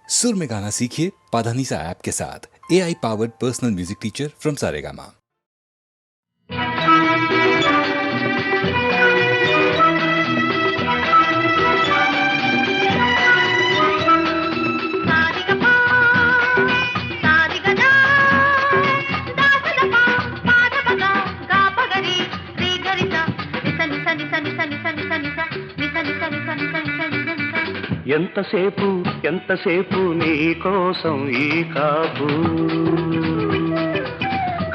सुर में गाना सीखिए पाधानीसा ऐप के साथ। AI powered personal music teacher from Saregama. ఎంతసేపు ఎంతసేపు నీ కోసం ఈ కాపు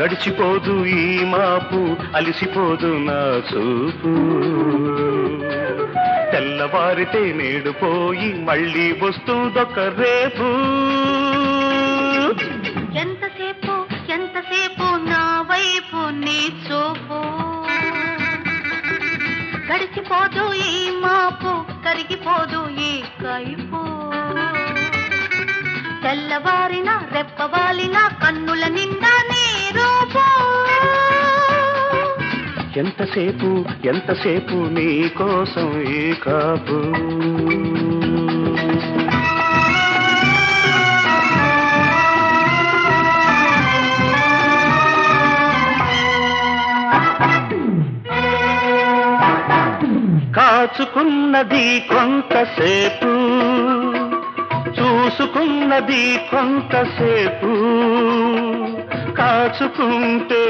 గడిచిపోదు ఈ మాపు అలిసిపోదు నా చూపు తెల్లవారితే నేడు పోయి మళ్ళీ వస్తుందొక రేపు ఎంతసేపు ఎంతసేపు నా వైపు నీ చూపు గడిచిపోదు ఈ మాపు కరిగిపోదు ఈ కైపు తెల్లవారిన రెప్పవాలిన కన్నుల నిండా నీ రూపు ఎంతసేపు ఎంతసేపు నీ కోసం ఈ కాపు కాచుకున్నది కొంతసేపు చూసుకున్నది కొంతసేపు కాచుకుంటే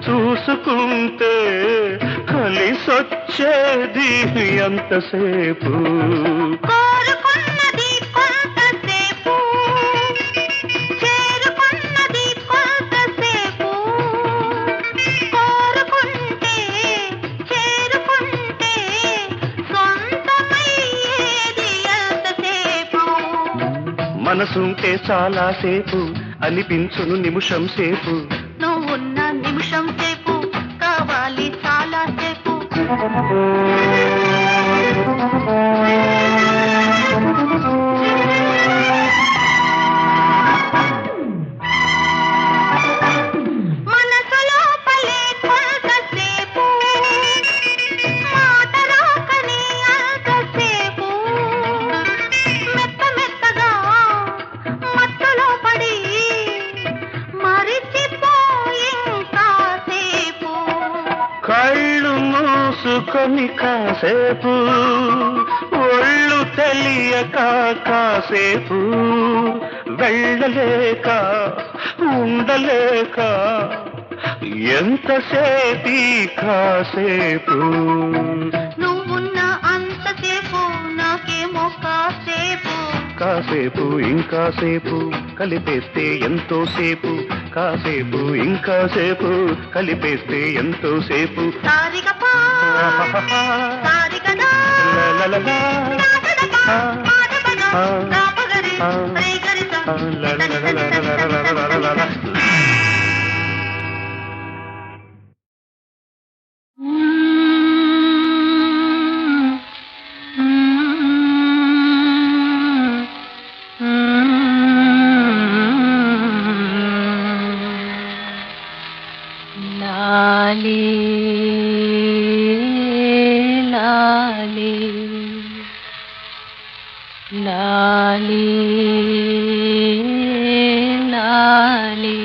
చూసుకుంటే కలిసొచ్చేది ఎంతసేపు కోరుకున్నది కొంతసేపు చేరుకున్నది కొంతసేపు కోరుకుంటే చేరుకుంటే సొంతమయ్యేది ఎంతసేపు మనసుంటే చాలాసేపు అనిపించును నిమిషం సేపు నువ్వున్న నిమిషం సేపు కావాలి చాలా సేపు మనసులో పలే కొంతసేపు మాట రాకని అంతసేపు మెత్త మెత్తగా మత్తులో పడి మరిచిపోయి కాసేపు కళ్ళు మూసుకొని కాసేపు ఒళ్ళు తెలియక కాసేపు వెళ్ళలేక ఉండలేక ఎంతసేపీ కాసేపు నువ్వున్న అంతసేపు నాకేమో కాసేపు కాసేపు ఇంకాసేపు కలిపేస్తే ఎంతో సేపు కాసేపు ఇంకాసేపు కలిపేస్తే ఎంతో సేపు సారిగపా సారిగదా లలలలా. పాదపదా గాపగరి రేగరిసా లలలలలలలలలలలల. లాలి లాలి లాలి లాలి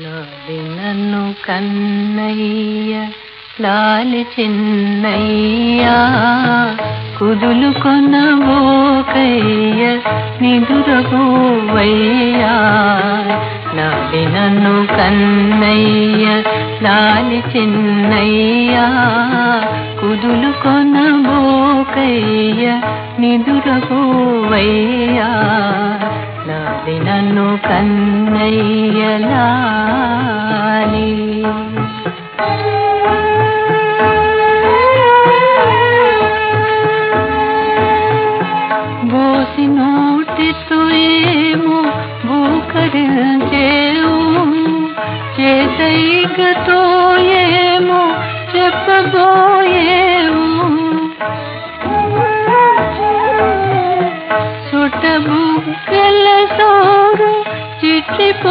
లాలి నన్ను కన్నయ్య లాలి చిన్నయ్య కుదులు కొనబోకయ్య నిదురబోవయ్యా లాలి నన్ను కన్నయ్య లాలి చిన్నయ్య కుదులు కొనబోకయ్య నిదురబోవయ్యా లాలి నన్ను కన్నయ్య లాలి బోసి నోటితో ఏమో బూకరించేవు చేతైగతో ఏమో చెప్పబోయేవు సుటబుగ్గల సోరు చిట్లిపోతుందేమో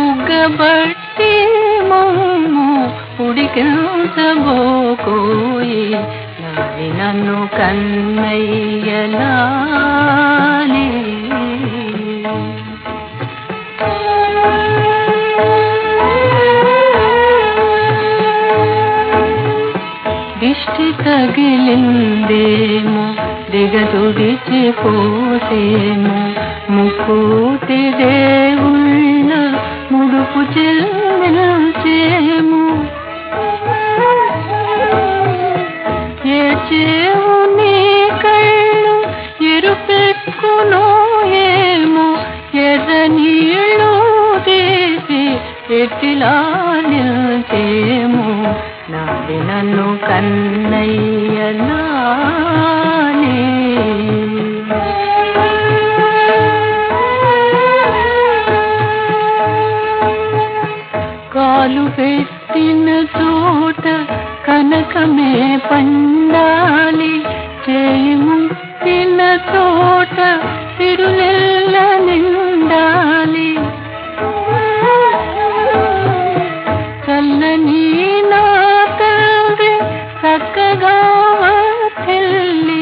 ఉగ్గబట్టి మమ్ము ఉడికించబోకోయి నాలిన నన్ను కన్నయ్యలానే దిష్టి తగిలిందేమో దిగదుడిచిపోతేమో ముక్కోటి దేవుళ్ళ ముడుపు చెల్లించేమో ఏచేవు నీ కళ్ళు ఎరుపెక్కునో ఏమో ఎర్ర నీళ్ళు తీసి ఎట్టిలా నిల్చేమో నాది నన్ను కన్నయ్యలానే కాలు పెట్టిన చోట కనకమే పండాలి చేయి ముట్టిన చోట తిరునెల్ల నిండాలి చల్లని నా తండ్రి చక్కగా తెల్లి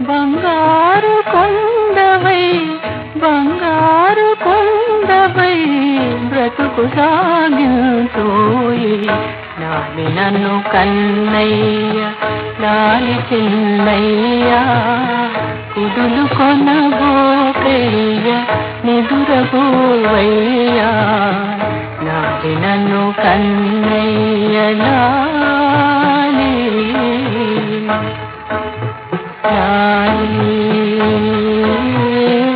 బంగారు కొండవై బ్రతుకు సాగించోయి నాది నన్ను కన్నయ్య లాలి చిన్నయ్య కుదులు కొనబోకయ్య నిదురబోవయ్యా నాది నన్ను కన్నయ్య లాలి లాలి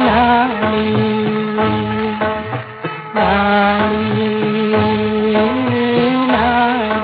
లాలి లాలి లాలి.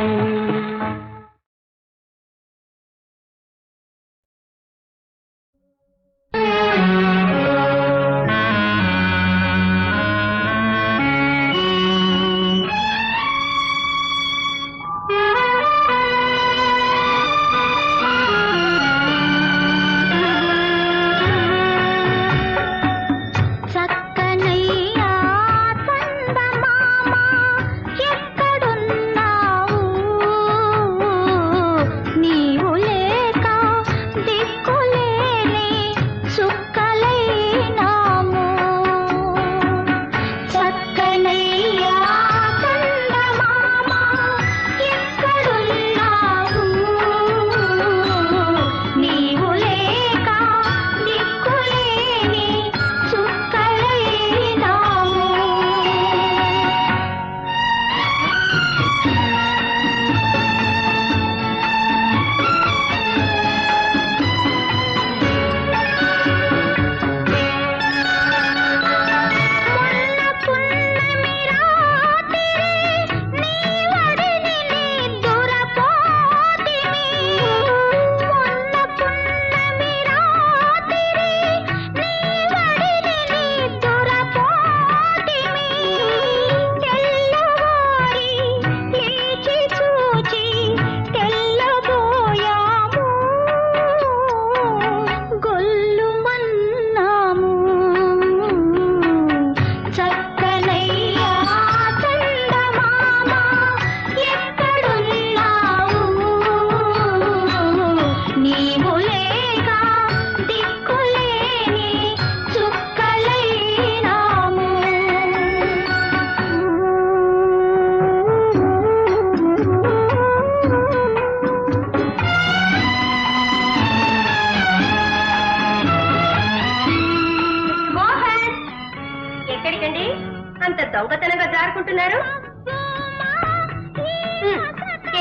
దొంగతనంగా జారుకుంటున్నారు?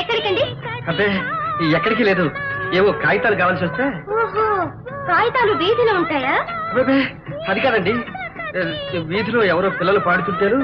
ఎక్కడికండి? అబ్బే ఎక్కడికి లేదు, ఏవో కాగితాలు కావాల్సి వస్తే. ఓహో, కాగితాలు వీధిలో ఉంటాయా? అబ్బే అది కాదండి, వీధిలో ఎవరో పిల్లలు పాడుతుంటారు.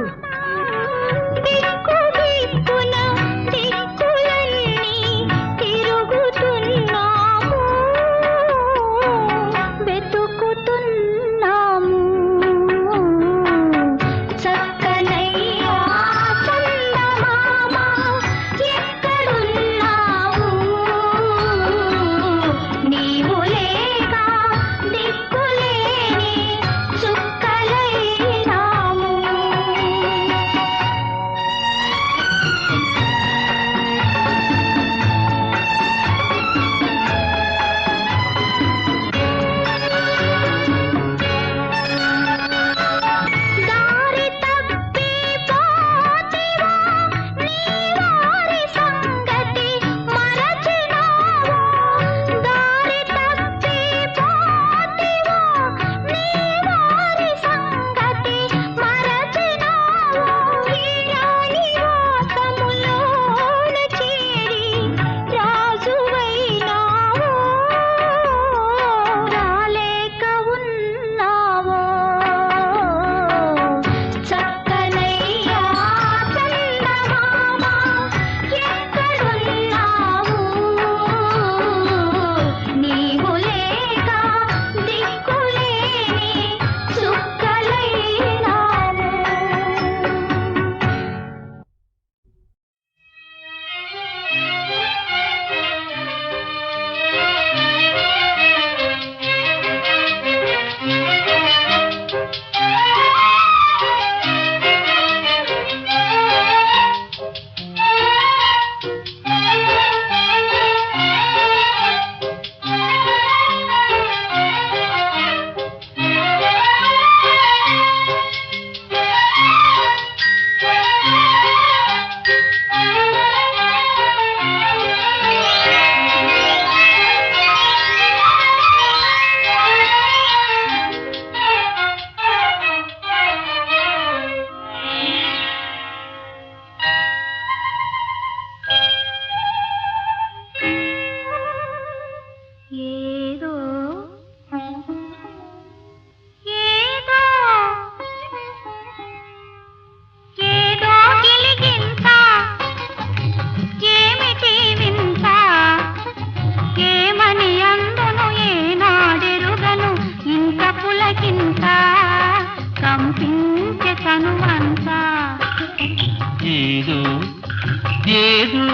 ఏదో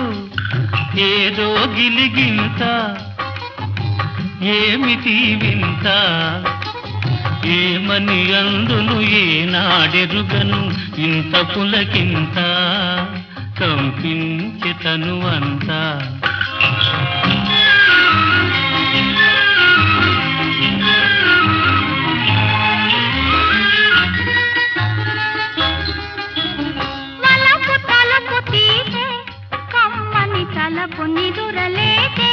ఏదో గిలిగింత ఏమిటి వింత ఏమని అందును ఏనాడెరుగను ఇంత పులకింత కంపించి తను అంతా తలపు నిదురలేదే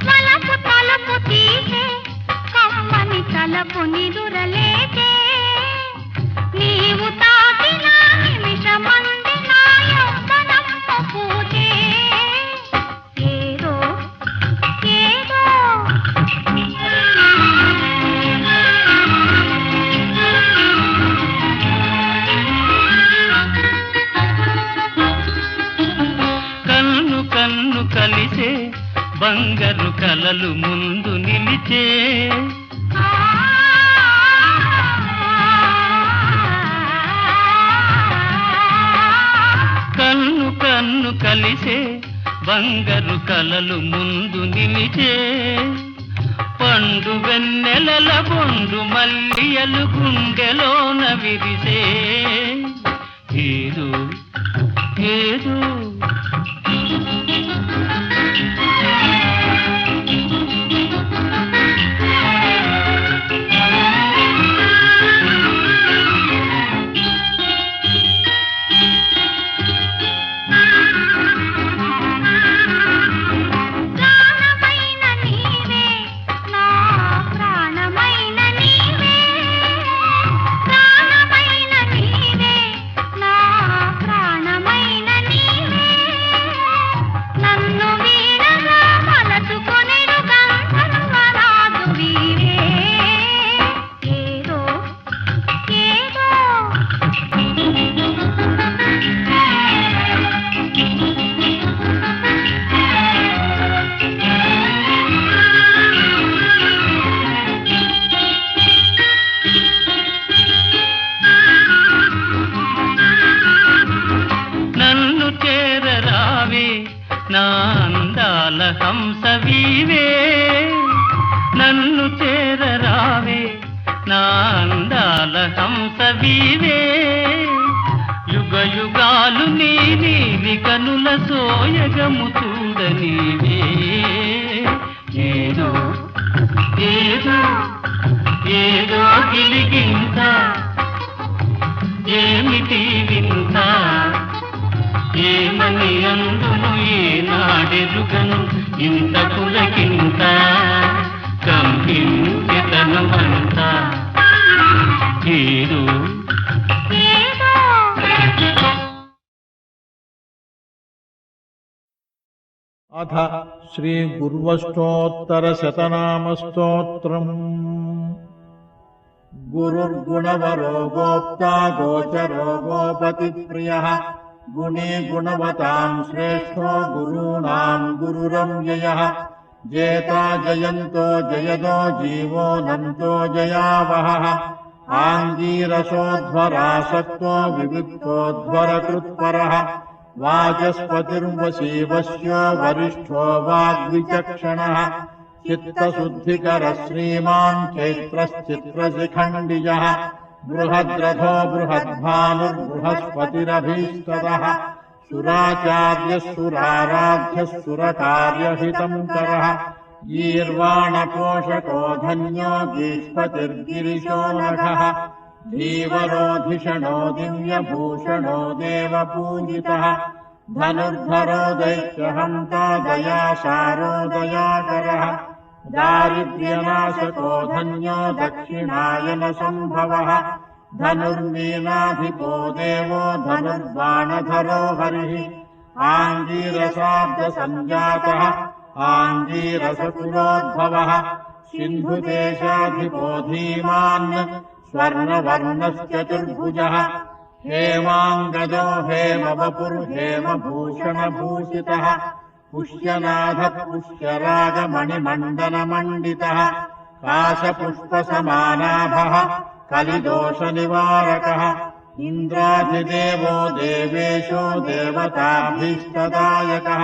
వలపు తలపు తీసే కమ్మని తలపు నిదురలేదే నీవు తాకిన నిమిషమంది నా యౌవనము పూజే ఏదో ఏదో కన్ను కలిసే బంగారు కలలు ముందు నిలిచే కన్ను కలిసే బంగారు కలలు ముందు నిలిచే పండు వెన్నెలల బొండు మల్లియలు గుండెలోన విరిసే ఏదో ఏదో నా అందాల హంసవీవే నన్ను చేరరావే నా అందాల హంసవీవే యుగ యుగాలు నీ నీలి కనుల సోయగము చూడనీవే ఏదో ఏదో ఏదో గిలిగింత ఏమిటి వింత ఏమని అందును ఏనాడెరుగను ఇంత పులకింత కంపించెతను అంతా ఏదో అథ శ్రీ గుర్వష్టోత్తర శతనామస్తోత్రం గురుర్గుణవరో గోప్తా గోచరో గోపతి ప్రియః గుణే గుణవతాం శ్రేష్ఠో గురూణాం గురురవ్యయః జేతా జయంతో జయదో జీవో నంతో జయావహః ఆంగీరసోధ్వరాసక్తో వివిక్తోధ్వరకృత్పరః వాచస్పతిర్వశీవస్యో వరిష్ఠో వాగ్విచక్షణః చిత్తశుద్ధికరः శ్రీమాన్ చైత్రశ్చిత్రశిఖండియः బృహద్రథో బృహద్భానుర్బృహస్పతిరభీష్టదః సురాచార్యः సురారాధ్యः సురకార్యహితం కరः ఈర్వాణపోషకో ధన్యో గీష్పతిర్గిరిశో నఖः धीवरोधिषणो दिव्यभूषणो देवपूजितः धनुर्धरो दैत्यहन्ता दयासारो दयाकरः दारिद्र्यनाशको धन्यो दक्षिणायनसम्भवः धनुर्मीनाधिपो देवो धनुर्बाणधरो हरिः आङ्गीरसाब्दसञ्जातः आङ्गीरसकुलोद्भवः सिन्धुदेशाधिपो धीमान् स्वर्णवर्णश्चतुर्भुजः हेमाङ्गदो हेमवपुर्हेमभूषणभूषितः पुष्यनाथः पुष्यरागमणिमण्डलमण्डितः काशपुष्पसमानाभः कलिदोषनिवारकः इन्द्राधिदेवो देवेशो देवताभीष्टदायकः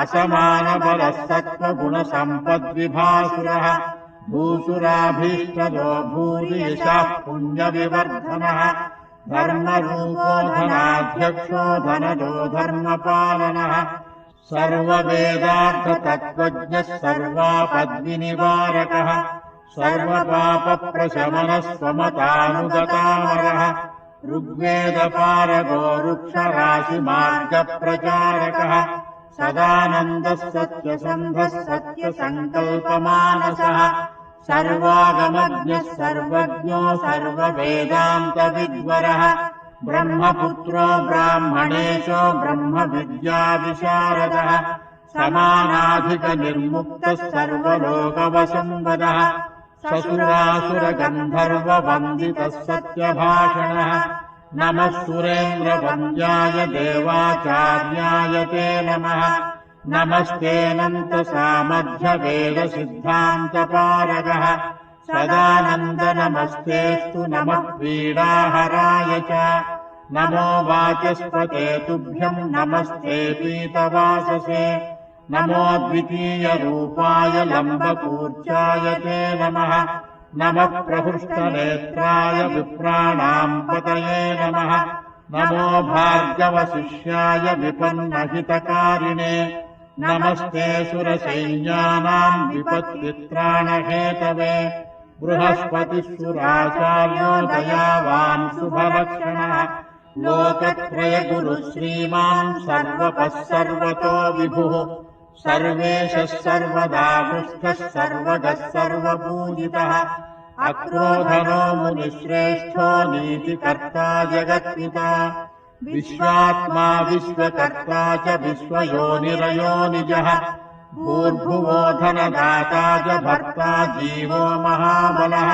असमानबलः सत्त्वगुणसम्पद्विभासुरः भूसुराभीष्टदो भूरियशः पुण्यविवर्धनः धर्मरूपो धनाध्यक्षो धनदो धर्मपालनः सर्ववेदार्थतत्त्वज्ञः सर्वापद्विनिवारकः सर्वपापप्रशमनः स्वमतानुगतामरः ऋग्वेदपारगो वृक्षराशिमार्गप्रचारकः सदानन्दः सत्यसन्धः सत्यसङ्कल्पमानसः सर्वागमज्ञः सर्वज्ञो सर्ववेदान्तविद्वरः ब्रह्मपुत्रो ब्राह्मणेशो ब्रह्मविद्याविशारदः समानाधिकनिर्मुक्तः सर्वलोकवसंवदः ससुरासुरगन्धर्ववन्दितः सत्यभाषणः नमः सुरेन्द्रवन्द्याय देवाचार्याय ते नमः नमस्तेऽनन्तसामर्थ्यवेदसिद्धान्तपारगः सदानन्द नमस्तेऽस्तु नमः पीडाहराय च नमो वाचस्पते तुभ्यम् नमस्ते पीतवाससे नमो द्वितीयरूपाय लम्बकूर्चाय ते नमः नमः प्रहृष्टनेत्राय विप्राणाम् पतये नमः नमो भार्गवशिष्याय विपन्नहितकारिणे नमस्ते सुरसैन्यानाम् विपत्तित्राणहेतवे बृहस्पतिः सुराचार्यो दयावान् शुभलक्षणः लोकत्रयगुरुः श्रीमान् सर्वपः सर्वतो विभुः सर्वेशः सर्वदा पृष्ठः सर्वगः सर्वपूजितः अक्रोधनो मुनिश्रेष्ठो नीतिकर्ता जगत्पिता विश्वात्मा विश्वकर्ता च विश्वयोनिरयोनिजः भूर्भुवो धनदाता च भर्ता जीवो महाबलः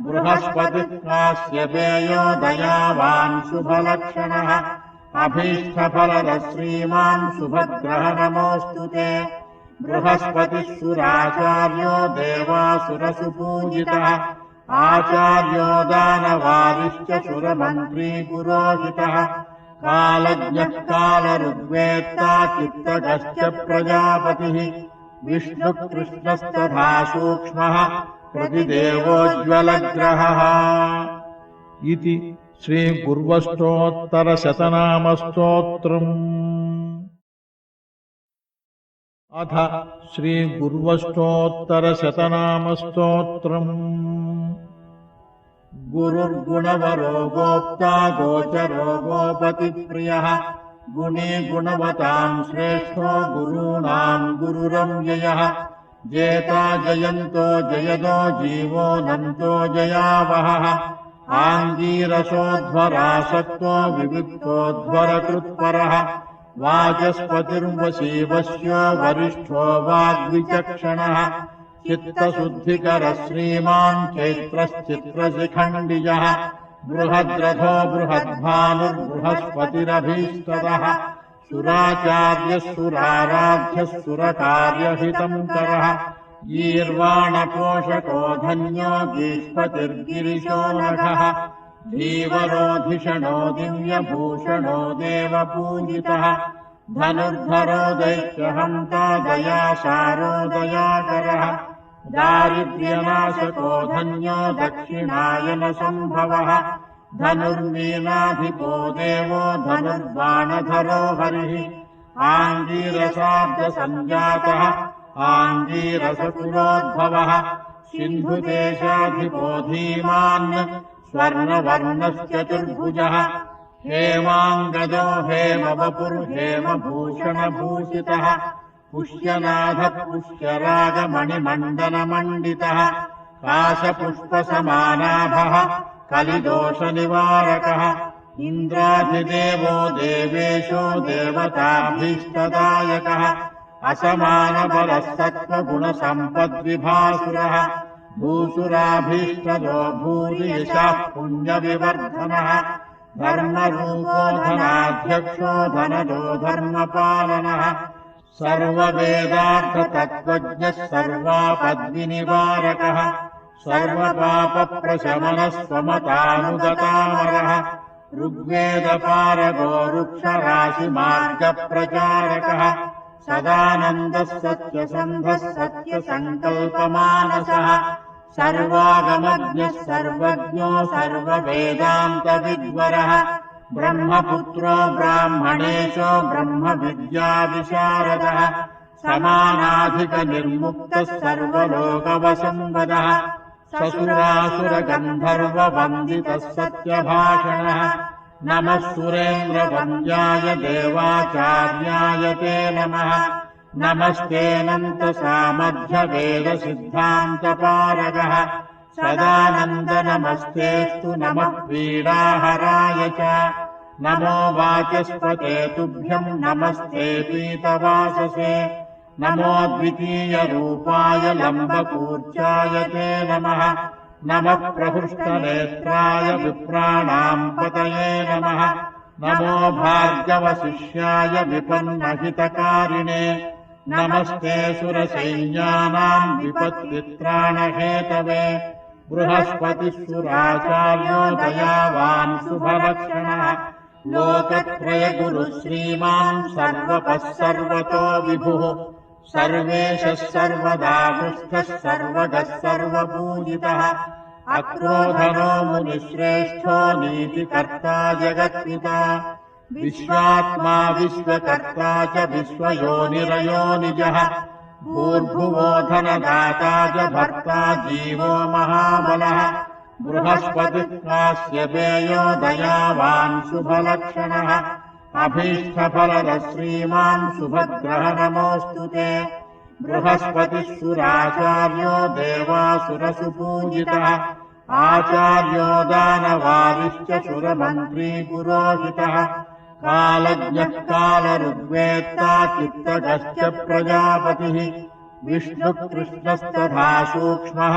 बृहस्पतिः काश्यपेयो दयावान् शुभलक्षणः अभीष्टफलदः श्रीमान् शुभग्रह नमोऽस्तु ते बृहस्पतिः सुराचार्यो देवासुरसुपूजितः आचार्यो दानवादिश्च सुरमन्त्री पुरोहितः कालज्ञः कालऋग्वेत्ता चित्तगश्च प्रजापतिः विष्णुकृष्णस्तथा सूक्ष्मः प्रतिदेवोज्ज्वलग्रहः इति श्रीगुर्वष्टोत्तरशतनामस्तोत्रम्। अथ श्रीगुर्वष्टोत्तरशतनामस्तोत्रम्। गुरुर्गुणवरो गोप्ता गोचरो गोपतिप्रियः गुणी गुणवताम् श्रेष्ठो गुरूणाम् गुरुरव्ययः जेता जयन्तो जयदो जीवो नन्तो जयावहः आङ्गीरसोध्वरासक्तो विविक्तोध्वरकृत्परः वाचस्पतिर्वशीवस्यो वरिष्ठो वाग्विचक्षणः चित्तशुद्धिकरः श्रीमान् चैत्रश्चित्रशिखण्डिजः बृहद्रथो बृहद्भानुर्बृहस्पतिरभीष्टदः सुराचार्यः सुराराध्यः सुरकार्यहितम् करः गीर्वाणपोषको धन्यो गीष्पतिर्गिरिशो नखः धीवरोधिषणो दिव्यभूषणो देवपूजितः धनुर्धरो दैत्यहन्ता दयासारो दयाकरः दारिद्र्यनाशको धन्यो दक्षिणायनसम्भवः धनुर्मीनाधिपो देवो धनुर्बाणधरो हरिः आङ्गीरसाब्दसञ्जातः आङ्गीरसकुलोद्भवः सिन्धुदेशाधिपो धीमान् स्वर्णवर्णश्चतुर्भुजः हेमाङ्गदो हेमवपुर्हेमभूषणभूषितः पुष्यनाथः पुष्यरागमणिमण्डलमण्डितः काशपुष्पसमानाभः कलिदोषनिवारकः इन्द्राधिदेवो देवेशो देवताभीष्टदायकः असमानबलः सत्त्वगुणसम्पद्विभासुरः भूसुराभीष्टदो भूरियशः पुण्यविवर्धनः धर्मरूपो धनाध्यक्षो धनदो धर्मपालनः सर्ववेदार्थतत्त्वज्ञः सर्वापद्विनिवारकः सर्वपापप्रशमनस्वमतानुगतामरः ऋग्वेदपारगो वृक्षराशिमार्गप्रचारकः सदानन्दः सत्यसन्धः सत्यसङ्कल्पमानसः सर्वागमज्ञः सर्वज्ञो सर्ववेदान्तविद्वरः ब्रह्मपुत्रो ब्राह्मणेशो ब्रह्मविद्याविशारदः समानाधिकनिर्मुक्तः सर्वलोकवसंवदः ससुरासुरगन्धर्ववन्दितः सत्यभाषणः नमः सुरेन्द्रवन्द्याय देवाचार्याय ते नमः नमस्तेऽनन्तसामर्थ्यवेदसिद्धान्तपारगः सदानन्द नमस्तेऽस्तु नमः पीडाहराय च नमो वाचस्पते तुभ्यं नमस्ते पीतवाससे नमो द्वितीयरूपाय लम्बकूर्चाय ते नमः नमः प्रहृष्टनेत्राय विप्राणां पतये नमः नमो भार्गवशिष्याय विपन्नहितकारिणे नमस्ते सुरसैन्यानां विपत्तित्राणहेतवे बृहस्पतिः दयावान् शुभलक्षणः लोकत्रयगुरुः श्रीमान् सर्वपः सर्वतो विभुः सर्वेशः सर्वदा पृष्ठः सर्वगः सर्वपूजितः अक्रोधनो मुनिश्रेष्ठो नीतिकर्ता जगत्पिता विश्वात्मा विश्वकर्ता च विश्वयोनिरयोनिजः भूर्भुवो धनदाता च भर्ता जीवो महाबलः बृहस्पतिः काश्यपेयो दयावान् शुभलक्षणः अभीष्टफलदः श्रीमान् शुभग्रह नमोऽस्तु ते बृहस्पतिः सुराचार्यो देवासुरसुपूजितः आचार्यो दानवारिश्च सुरमन्त्री पुरोहितः कालज्ञः कालऋग्वेत्ता चित्तगश्च प्रजापतिः विष्णुकृष्णस्तथा सूक्ष्मः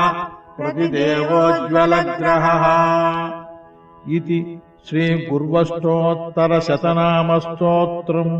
प्रतिदेवोज्ज्वलग्रहः इति श्रीगुर्वष्टोत्तरशतनामस्तोत्रम्।